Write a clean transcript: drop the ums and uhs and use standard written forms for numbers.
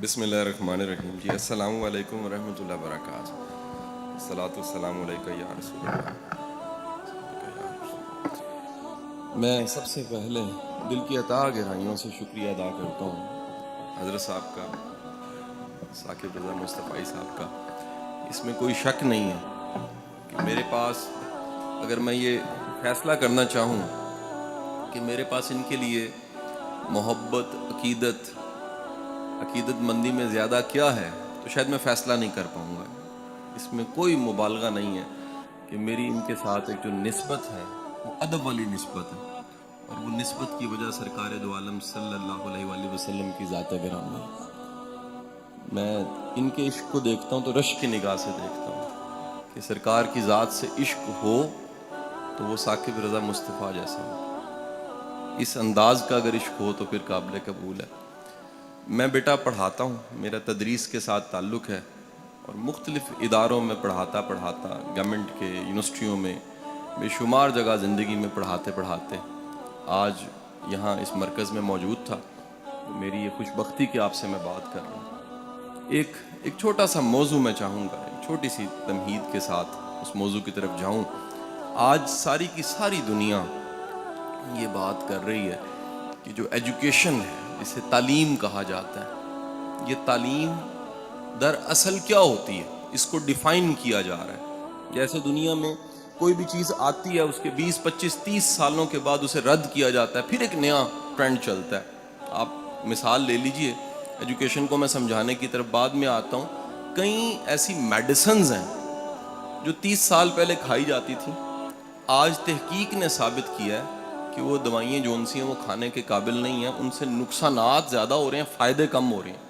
بسم اللہ الرحمن الرحیم. جی السلام علیکم ورحمۃ اللہ وبرکاتہ. الصلاۃ والسلام علیکہ یا رسول اللہ. میں سب سے پہلے دل کی عطا گہرائیوں سے شکریہ ادا کرتا ہوں حضرت صاحب کا، ثاقب رضا مصطفی صاحب کا. اس میں کوئی شک نہیں ہے کہ میرے پاس اگر میں یہ فیصلہ کرنا چاہوں کہ میرے پاس ان کے لیے محبت، عقیدت مندی میں زیادہ کیا ہے، تو شاید میں فیصلہ نہیں کر پاؤں گا. اس میں کوئی مبالغہ نہیں ہے کہ میری ان کے ساتھ ایک جو نسبت ہے وہ ادب والی نسبت ہے، اور وہ نسبت کی وجہ سرکار دو عالم صلی اللہ علیہ وآلہ وسلم کی ذات گرامی ہے. میں ان کے عشق کو دیکھتا ہوں تو رشک کی نگاہ سے دیکھتا ہوں کہ سرکار کی ذات سے عشق ہو تو وہ ثاقب رضا مصطفیٰ جیسا ہو. اس انداز کا اگر عشق ہو تو پھر قابل قبول ہے. میں بیٹا پڑھاتا ہوں، میرا تدریس کے ساتھ تعلق ہے، اور مختلف اداروں میں پڑھاتا گورنمنٹ کے یونیورسٹیوں میں بے شمار جگہ زندگی میں پڑھاتے آج یہاں اس مرکز میں موجود تھا. میری یہ خوش بختی کہ آپ سے میں بات کر رہا ہوں. ایک چھوٹا سا موضوع میں چاہوں گا، ایک چھوٹی سی تمہید کے ساتھ اس موضوع کی طرف جاؤں. آج ساری کی ساری دنیا یہ بات کر رہی ہے کہ جو ایجوکیشن ہے، جسے تعلیم کہا جاتا ہے، یہ تعلیم دراصل کیا ہوتی ہے، اس کو ڈیفائن کیا جا رہا ہے. جیسے دنیا میں کوئی بھی چیز آتی ہے، اس کے 20 25 30 سالوں کے بعد اسے رد کیا جاتا ہے، پھر ایک نیا ٹرینڈ چلتا ہے. آپ مثال لے لیجئے، ایجوکیشن کو میں سمجھانے کی طرف بعد میں آتا ہوں. کئی ایسی میڈیسنز ہیں جو 30 سال پہلے کھائی جاتی تھیں، آج تحقیق نے ثابت کیا ہے کہ وہ دوائیں جو ان سی ہیں وہ کھانے کے قابل نہیں ہیں، ان سے نقصانات زیادہ ہو رہے ہیں، فائدے کم ہو رہے ہیں.